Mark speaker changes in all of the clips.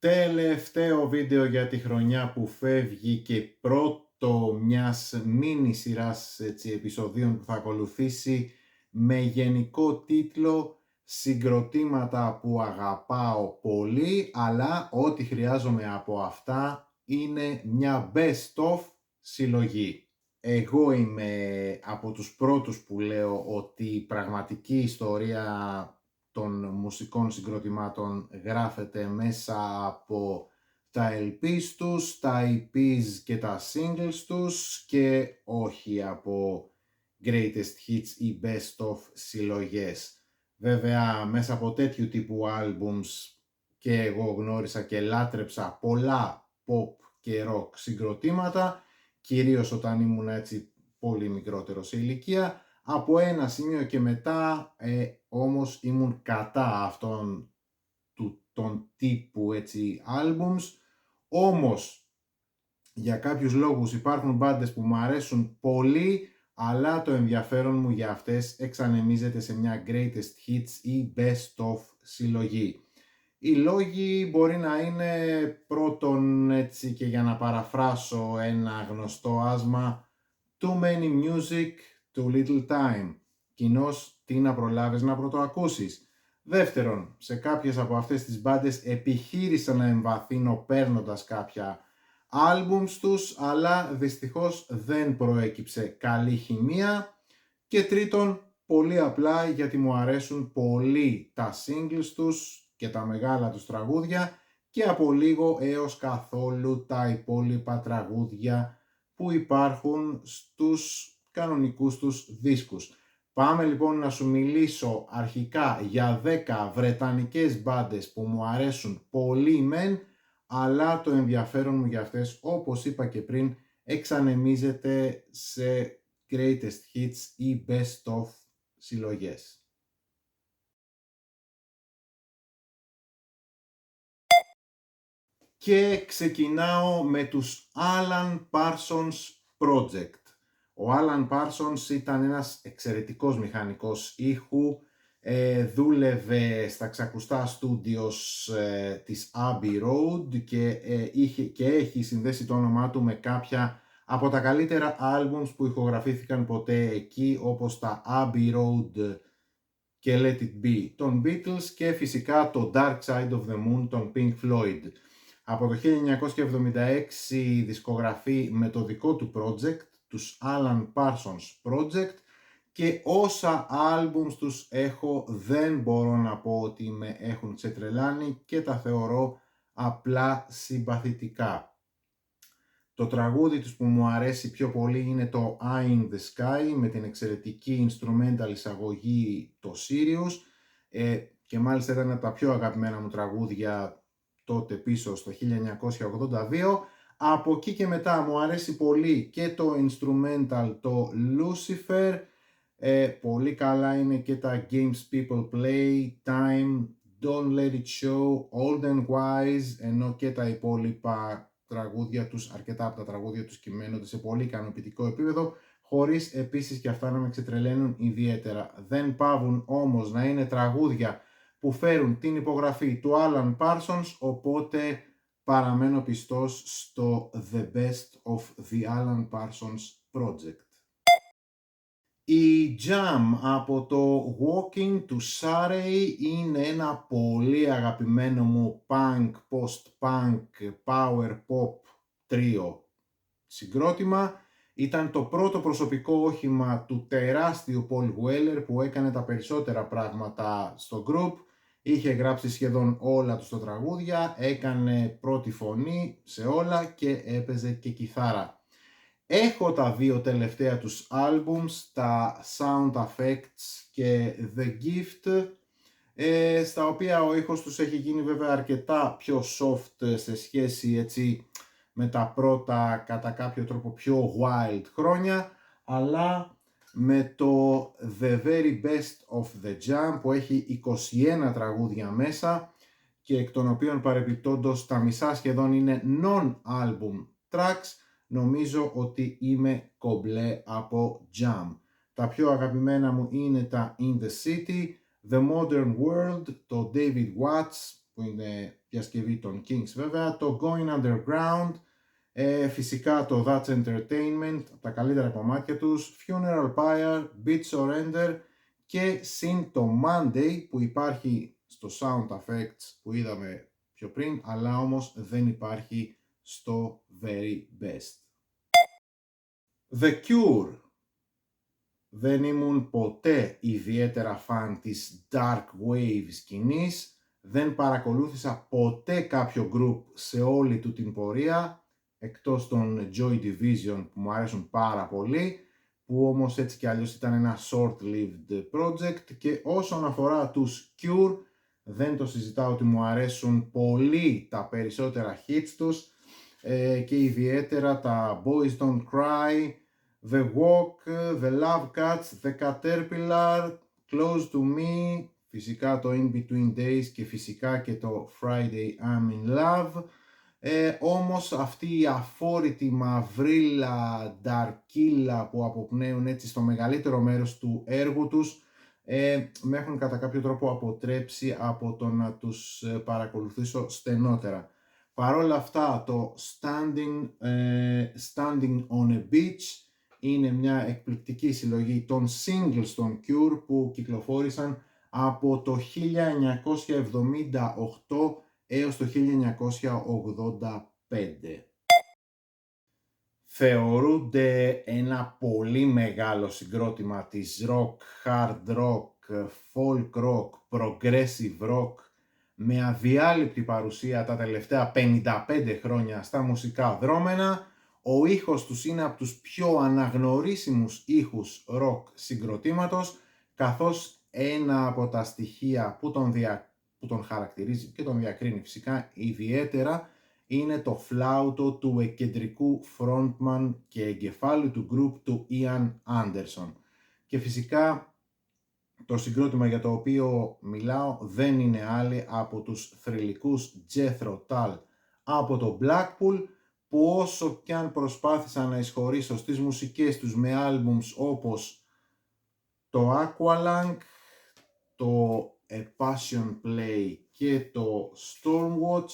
Speaker 1: Τελευταίο βίντεο για τη χρονιά που φεύγει και πρώτο μιας μίνι σειράς επεισοδίων που θα ακολουθήσει με γενικό τίτλο «Συγκροτήματα που αγαπάω πολύ, αλλά ό,τι χρειάζομαι από αυτά είναι μια best of συλλογή». Εγώ είμαι από τους πρώτους που λέω ότι η πραγματική ιστορία των μουσικών συγκροτημάτων γράφεται μέσα από τα LPs τους, τα EPs και τα singles τους και όχι από greatest hits ή best of συλλογές. Βέβαια, μέσα από τέτοιου τύπου albums και εγώ γνώρισα και λάτρεψα πολλά pop και rock συγκροτήματα, κυρίως όταν ήμουν έτσι πολύ μικρότερο σε ηλικία. Από ένα σημείο και μετά όμως ήμουν κατά αυτών των τύπου albums. Όμως για κάποιους λόγους υπάρχουν μπάντες που μου αρέσουν πολύ, αλλά το ενδιαφέρον μου για αυτές εξανεμίζεται σε μια greatest hits ή best of συλλογή. Οι λόγοι μπορεί να είναι πρώτον, έτσι και για να παραφράσω ένα γνωστό άσμα, too many music, too little time. Κοινώς, τι να προλάβεις να πρωτοακούσεις. Δεύτερον, σε κάποιες από αυτές τις μπάντες επιχείρησα να εμβαθύνω παίρνοντας κάποια albums τους, αλλά δυστυχώς δεν προέκυψε καλή χημεία. Και τρίτον, πολύ απλά γιατί μου αρέσουν πολύ τα singles τους και τα μεγάλα τους τραγούδια και από λίγο έως καθόλου τα υπόλοιπα τραγούδια που υπάρχουν στους κανονικούς τους δίσκους. Πάμε λοιπόν να σου μιλήσω αρχικά για 10 βρετανικές μπάντες που μου αρέσουν πολύ μεν, αλλά το ενδιαφέρον μου για αυτές, όπως είπα και πριν, εξανεμίζεται σε greatest hits ή best of συλλογές. Και ξεκινάω με τους Alan Parsons Project. Ο Alan Parsons ήταν ένας εξαιρετικός μηχανικός ήχου, δούλευε στα ξακουστά στούντιος της Abbey Road και έχει συνδέσει το όνομά του με κάποια από τα καλύτερα albums που ηχογραφήθηκαν ποτέ εκεί, όπως τα Abbey Road και Let It Be των Beatles και φυσικά το Dark Side of the Moon των Pink Floyd. Από το 1976 δισκογραφεί με το δικό του project, τους Alan Parsons Project, και όσα albums τους έχω δεν μπορώ να πω ότι με έχουν ξετρελάνει και τα θεωρώ απλά συμπαθητικά. Το τραγούδι τους που μου αρέσει πιο πολύ είναι το Eye in the Sky με την εξαιρετική instrumental εισαγωγή το Sirius και μάλιστα ήταν από τα πιο αγαπημένα μου τραγούδια τότε πίσω στο 1982. Από εκεί και μετά μου αρέσει πολύ και το instrumental το Lucifer, πολύ καλά είναι και τα Games People Play, Time, Don't Let It Show, Old and Wise, ενώ και τα υπόλοιπα τραγούδια τους, αρκετά από τα τραγούδια τους κυμαίνονται σε πολύ ικανοποιητικό επίπεδο, χωρίς επίσης και αυτά να με ξετρελαίνουν ιδιαίτερα. Δεν πάβουν όμως να είναι τραγούδια που φέρουν την υπογραφή του Alan Parsons, οπότε παραμένω πιστός στο The Best of the Alan Parsons Project. Η Jam από το Walking to Surrey είναι ένα πολύ αγαπημένο μου punk, post-punk, power pop τρίο συγκρότημα. Ήταν το πρώτο προσωπικό όχημα του τεράστιου Paul Weller που έκανε τα περισσότερα πράγματα στο group. Είχε γράψει σχεδόν όλα τους τα τραγούδια, έκανε πρώτη φωνή σε όλα και έπαιζε και κιθάρα. Έχω τα δύο τελευταία τους albums, τα Sound Effects και The Gift, στα οποία ο ήχος τους έχει γίνει βέβαια αρκετά πιο soft σε σχέση έτσι με τα πρώτα κατά κάποιο τρόπο πιο wild χρόνια, αλλά με το The Very Best of the Jam που έχει 21 τραγούδια μέσα και εκ των οποίων παρεπιπτόντως τα μισά σχεδόν είναι non-album tracks, νομίζω ότι είμαι κομπλέ από Jam. Τα πιο αγαπημένα μου είναι τα In the City, The Modern World, το David Watts που είναι διασκευή των Kings βέβαια, το Going Underground, φυσικά το That's Entertainment, τα καλύτερα κομμάτια τους, Funeral Pyre, Beat Surrender και συν το Monday που υπάρχει στο Sound Effects που είδαμε πιο πριν, αλλά όμως δεν υπάρχει στο Very Best. The Cure. Δεν ήμουν ποτέ ιδιαίτερα φαν της Dark Wave σκηνής, δεν παρακολούθησα ποτέ κάποιο group σε όλη του την πορεία, εκτός των Joy Division που μου αρέσουν πάρα πολύ, που όμως έτσι κι αλλιώς ήταν ένα short-lived project, και όσον αφορά τους Cure, δεν το συζητάω ότι μου αρέσουν πολύ τα περισσότερα hits τους, και ιδιαίτερα τα Boys Don't Cry, The Walk, The Love Cuts, The Caterpillar, Close to Me, φυσικά το In Between Days και φυσικά και το Friday I'm in Love. Όμως αυτή η αφόρητη μαυρίλα, νταρκίλα που αποπνέουν έτσι στο μεγαλύτερο μέρος του έργου τους, με έχουν κατά κάποιο τρόπο αποτρέψει από το να τους παρακολουθήσω στενότερα. Παρόλα αυτά το Standing on a Beach είναι μια εκπληκτική συλλογή των singles των Cure που κυκλοφόρησαν από το 1978 έως το 1985. Θεωρούνται ένα πολύ μεγάλο συγκρότημα της rock, hard rock, folk rock, progressive rock, με αδιάλειπτη παρουσία τα τελευταία 55 χρόνια στα μουσικά δρόμενα. Ο ήχος τους είναι από τους πιο αναγνωρίσιμους ήχους rock συγκροτήματος, καθώς ένα από τα στοιχεία που τον χαρακτηρίζει και τον διακρίνει φυσικά ιδιαίτερα είναι το φλάουτο του εκκεντρικού frontman και εγκεφάλου του group του Ian Anderson. Και φυσικά το συγκρότημα για το οποίο μιλάω δεν είναι άλλοι από τους θρυλικούς Jethro Tull από το Blackpool, που όσο κι αν προσπάθησα να εισχωρήσω στις μουσικές τους με άλμπουμς όπως το Aqualung, το A Passion Play και το Stormwatch,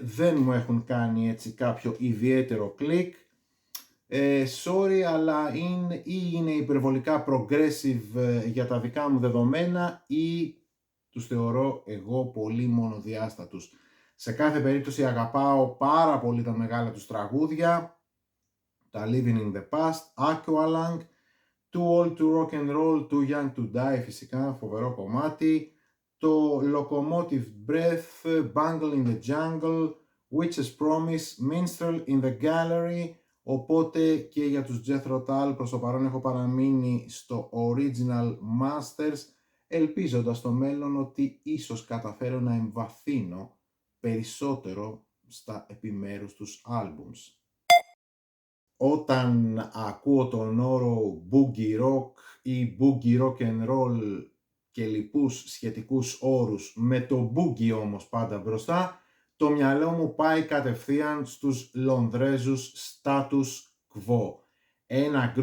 Speaker 1: δεν μου έχουν κάνει έτσι κάποιο ιδιαίτερο κλικ. Sorry, αλλά είναι υπερβολικά progressive για τα δικά μου δεδομένα, ή τους θεωρώ εγώ πολύ μονοδιάστατους. Σε κάθε περίπτωση αγαπάω πάρα πολύ τα μεγάλα τους τραγούδια, τα Living in the Past, Aqualung, Too Old to Rock and Roll, Too Young to Die, φυσικά φοβερό κομμάτι, το Locomotive Breath, Bungle in the Jungle, Witch's Promise, Minstrel in the Gallery. Οπότε και για τους Jethro Tull προς το παρόν έχω παραμείνει στο Original Masters, ελπίζοντας στο μέλλον ότι ίσως καταφέρω να εμβαθύνω περισσότερο στα επιμέρους τους άλμπουμς. Όταν ακούω τον όρο Boogie Rock ή Boogie Rock and Roll και λοιπούς σχετικούς όρους, με το Boogie όμως πάντα μπροστά, το μυαλό μου πάει κατευθείαν στους Λονδρέζους Status Quo. Ένα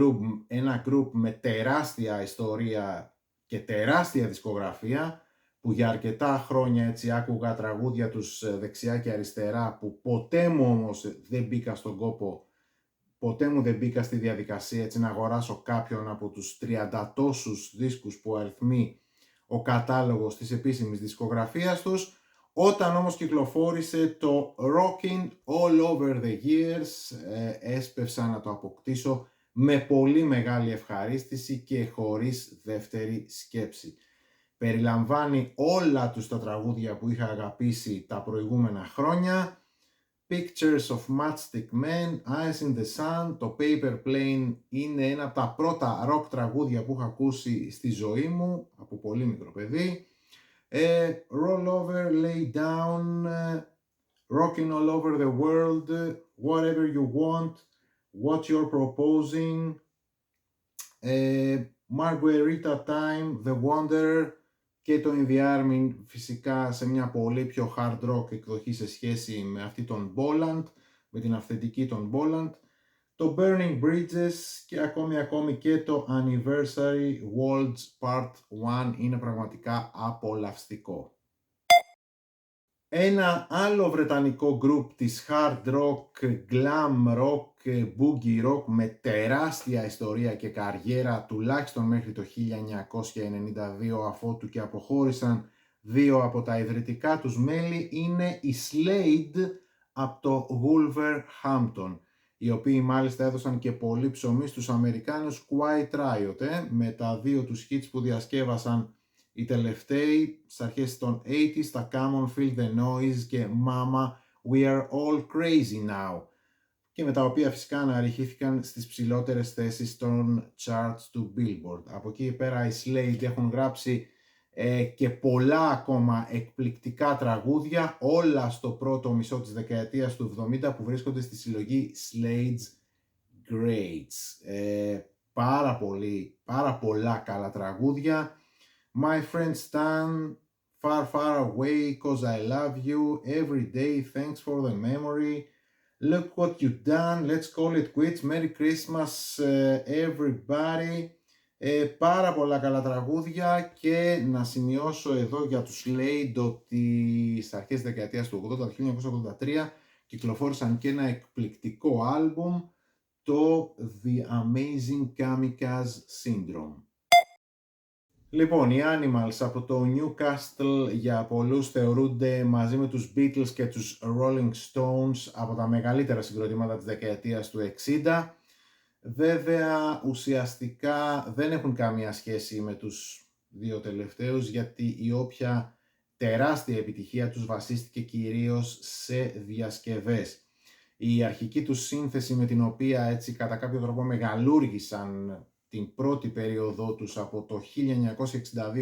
Speaker 1: group με τεράστια ιστορία και τεράστια δισκογραφία, που για αρκετά χρόνια έτσι άκουγα τραγούδια τους δεξιά και αριστερά, που ποτέ μου όμως δεν μπήκα στον κόπο, ποτέ μου δεν μπήκα στη διαδικασία έτσι να αγοράσω κάποιον από τους 30 τόσους δίσκους που αριθμεί ο κατάλογος της επίσημης δισκογραφίας τους. Όταν όμως κυκλοφόρησε το Rockin' All Over the Years, έσπευσα να το αποκτήσω με πολύ μεγάλη ευχαρίστηση και χωρίς δεύτερη σκέψη. Περιλαμβάνει όλα τους τα τραγούδια που είχα αγαπήσει τα προηγούμενα χρόνια, Pictures of Matchstick Men, Eyes in the Sun, το Paper Plane είναι ένα από τα πρώτα rock τραγούδια που είχα ακούσει στη ζωή μου από πολύ μικρό παιδί. Roll Over, Lay Down, Rockin' All Over the World, Whatever You Want, What You're Proposing, Marguerita Time, The Wanderer και το In the Army, φυσικά σε μια πολύ πιο hard rock εκδοχή σε σχέση με αυτή των Bolland, με την αυθεντική των Bolland, το Burning Bridges και ακόμη και το Anniversary Worlds Part 1 είναι πραγματικά απολαυστικό. Ένα άλλο βρετανικό group της hard rock, glam rock, boogie rock με τεράστια ιστορία και καριέρα τουλάχιστον μέχρι το 1992, αφότου και αποχώρησαν δύο από τα ιδρυτικά τους μέλη, είναι η Slade από το Wolverhampton, οι οποίοι μάλιστα έδωσαν και πολύ ψωμί στους Αμερικάνους Quiet Riot με τα δύο τους hits που διασκεύασαν οι τελευταίοι στις αρχές των 80s, τα Come on Feel the Noise και Mama We Are All Crazy Now, και με τα οποία φυσικά αναρριχήθηκαν στις ψηλότερες θέσεις των charts του Billboard. Από εκεί πέρα οι Slade έχουν γράψει και πολλά ακόμα εκπληκτικά τραγούδια, όλα στο πρώτο μισό της δεκαετίας του 70, που βρίσκονται στη συλλογή Slade's Greats. Πάρα πολλά καλά τραγούδια. My friend Stan, Far Far Away, Cause I Love You, Every Day, Thanks for the Memory, Look What You've Done, Let's Call It Quits, Merry Christmas Everybody. Πάρα πολλά καλά τραγούδια, και να σημειώσω εδώ για τους Slade ότι στις αρχές της δεκαετίας του 80, το 1983, κυκλοφόρησαν και ένα εκπληκτικό άλμπουμ, το The Amazing Kamikaze Syndrome. Λοιπόν, οι Animals από το Newcastle για πολλούς θεωρούνται μαζί με τους Beatles και τους Rolling Stones από τα μεγαλύτερα συγκροτήματα της δεκαετίας του 60. Βέβαια, ουσιαστικά δεν έχουν καμία σχέση με τους δύο τελευταίους, γιατί η όποια τεράστια επιτυχία τους βασίστηκε κυρίως σε διασκευές. Η αρχική τους σύνθεση, με την οποία έτσι κατά κάποιο τρόπο μεγαλούργησαν την πρώτη περίοδό τους από το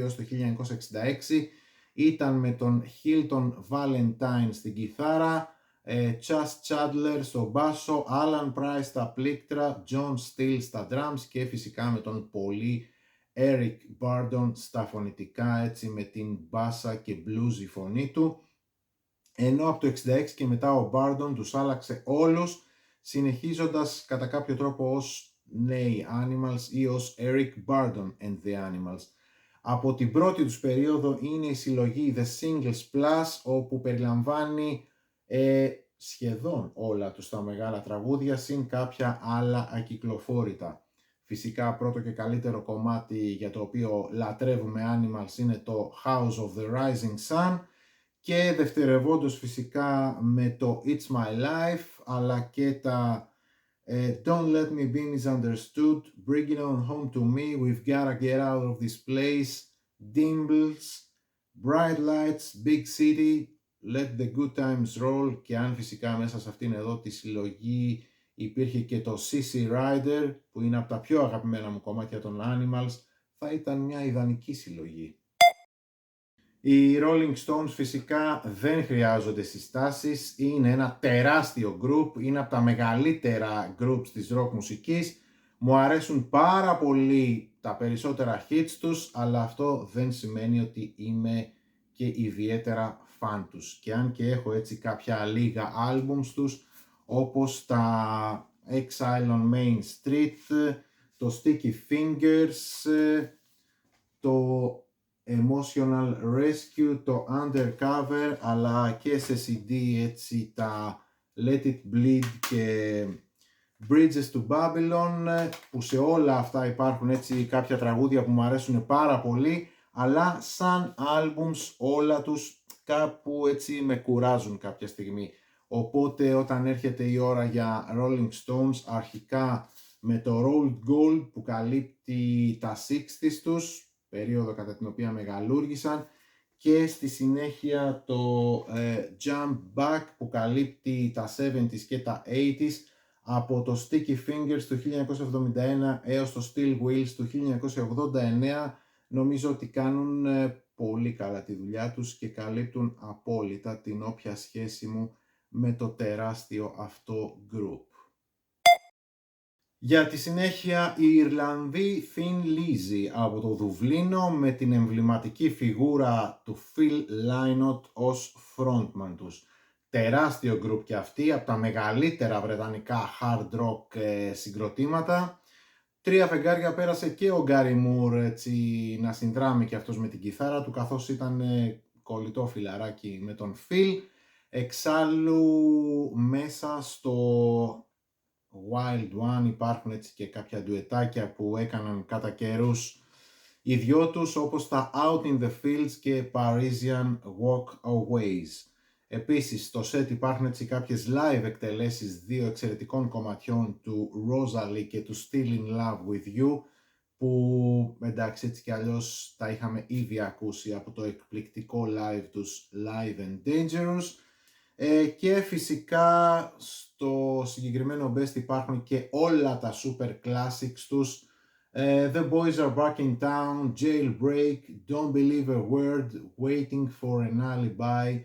Speaker 1: 1962 στο 1966, ήταν με τον Hilton Valentine στην κιθάρα, Chas Chandler στο μπάσο, Alan Price στα πλήκτρα, John Steele στα drums και φυσικά με τον πολύ Eric Burdon στα φωνητικά, έτσι με την μπάσα και bluesy φωνή του. Ενώ από το 66 και μετά ο Burdon τους άλλαξε όλους, συνεχίζοντας κατά κάποιο τρόπο ως νέοι Animals ή ως Eric Burdon and the Animals. Από την πρώτη τους περίοδο είναι η συλλογή The Singles Plus, όπου περιλαμβάνει σχεδόν όλα τους τα μεγάλα τραγούδια, συν κάποια άλλα ακυκλοφόρητα. Φυσικά πρώτο και καλύτερο κομμάτι για το οποίο λατρεύουμε Animals είναι το House of the Rising Sun, και δευτερευόντως φυσικά με το It's My Life, αλλά και τα Don't Let Me Be Misunderstood, Bring It On Home To Me, We've Gotta Get Out of This Place, Dimples, Bright Lights, Big City, Let the Good Times Roll, και αν φυσικά μέσα σε αυτήν εδώ τη συλλογή υπήρχε και το CC Rider, που είναι από τα πιο αγαπημένα μου κομμάτια των Animals, θα ήταν μια ιδανική συλλογή. Οι Rolling Stones φυσικά δεν χρειάζονται συστάσεις, είναι ένα τεράστιο group, είναι από τα μεγαλύτερα groups της rock μουσικής. Μου αρέσουν πάρα πολύ τα περισσότερα hits τους, αλλά αυτό δεν σημαίνει ότι είμαι και ιδιαίτερα φαν τους. Και αν και έχω έτσι κάποια λίγα albums τους, όπως τα Exile on Main Street, το Sticky Fingers, το Emotional Rescue, το Undercover, αλλά και σε CD έτσι τα Let It Bleed και Bridges to Babylon, που σε όλα αυτά υπάρχουν έτσι κάποια τραγούδια που μου αρέσουν πάρα πολύ, αλλά σαν albums όλα τους κάπου έτσι με κουράζουν κάποια στιγμή. Οπότε όταν έρχεται η ώρα για Rolling Stones, αρχικά με το Rolled Gold που καλύπτει τα 60's τους, περίοδο κατά την οποία μεγαλούργησαν, και στη συνέχεια το Jump Back που καλύπτει τα 70's και τα 80's, από το Sticky Fingers του 1971 έως το Steel Wheels του 1989. Νομίζω ότι κάνουν πολύ καλά τη δουλειά τους και καλύπτουν απόλυτα την όποια σχέση μου με το τεράστιο αυτό group. Για τη συνέχεια, οι Ιρλανδοί Thin Lizzy από το Δουβλίνο, με την εμβληματική φιγούρα του Phil Lynott ως frontman τους. Τεράστιο group και αυτοί, από τα μεγαλύτερα βρετανικά hard rock συγκροτήματα. 3 φεγγάρια πέρασε και ο Gary Moore έτσι να συνδράμει και αυτός με την κιθάρα του, καθώς ήταν κολλητό φιλαράκι με τον Phil. Εξάλλου μέσα στο Wild One υπάρχουν έτσι και κάποια ντουετάκια που έκαναν κατά καιρούς οι δυο τους, όπως τα Out in the Fields και Parisian Walkaways. Επίσης στο set υπάρχουν έτσι κάποιες live εκτελέσεις δύο εξαιρετικών κομματιών του Rosalie και του Still in Love with You, που εντάξει έτσι κι αλλιώς τα είχαμε ήδη ακούσει από το εκπληκτικό live τους Live and Dangerous. Και φυσικά στο συγκεκριμένο best υπάρχουν και όλα τα super classics τους, The Boys Are Back in Town, Jailbreak, Don't Believe a Word, Waiting for an Alibi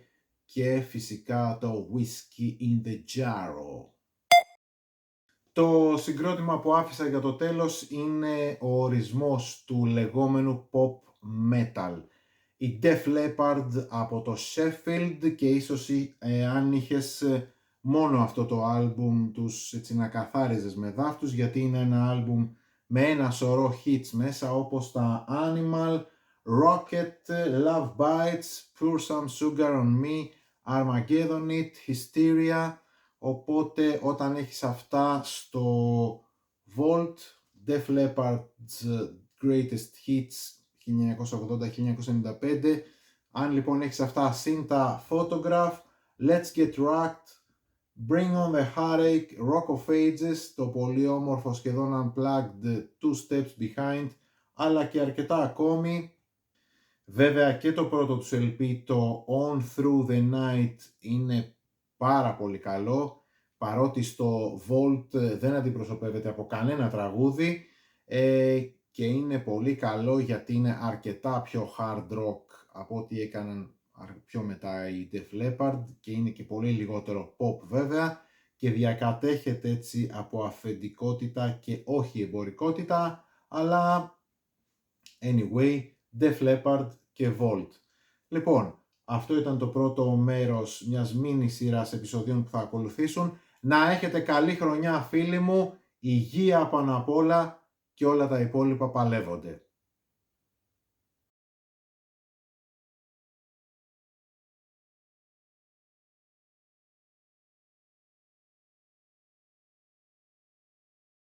Speaker 1: και φυσικά το Whiskey in the Jarro. Το συγκρότημα που άφησα για το τέλος είναι ο ορισμός του λεγόμενου pop metal. Η Def Leppard από το Sheffield, και ίσως αν είχες μόνο αυτό το άλμπουμ τους έτσι να καθάριζες με δάφτους, γιατί είναι ένα άλμπουμ με ένα σωρό hits μέσα, όπως τα Animal, Rocket, Love Bites, Pour Some Sugar on Me, Armageddon It, Hysteria. Οπότε όταν έχεις αυτά στο Vault, Def Leppard's Greatest Hits 1980-1995, αν λοιπόν έχεις αυτά συν τα Photograph, Let's Get Rocked, Bring on the Heartache, Rock of Ages, το πολύ όμορφο σχεδόν unplugged Two Steps Behind, αλλά και αρκετά ακόμη. Βέβαια και το πρώτο τους LP, το On Through the Night, είναι πάρα πολύ καλό, παρότι στο Vault δεν αντιπροσωπεύεται από κανένα τραγούδι, και είναι πολύ καλό γιατί είναι αρκετά πιο hard rock από ό,τι έκαναν πιο μετά οι Def Leppard, και είναι και πολύ λιγότερο pop βέβαια, και διακατέχεται έτσι από αφεντικότητα και όχι εμπορικότητα, αλλά anyway, Def Leppard και Vault. Λοιπόν, αυτό ήταν το πρώτο μέρος μιας μίνι σειράς επεισοδίων που θα ακολουθήσουν. Να έχετε καλή χρονιά φίλοι μου, υγεία πάνω απ' όλα, και όλα τα υπόλοιπα παλεύονται.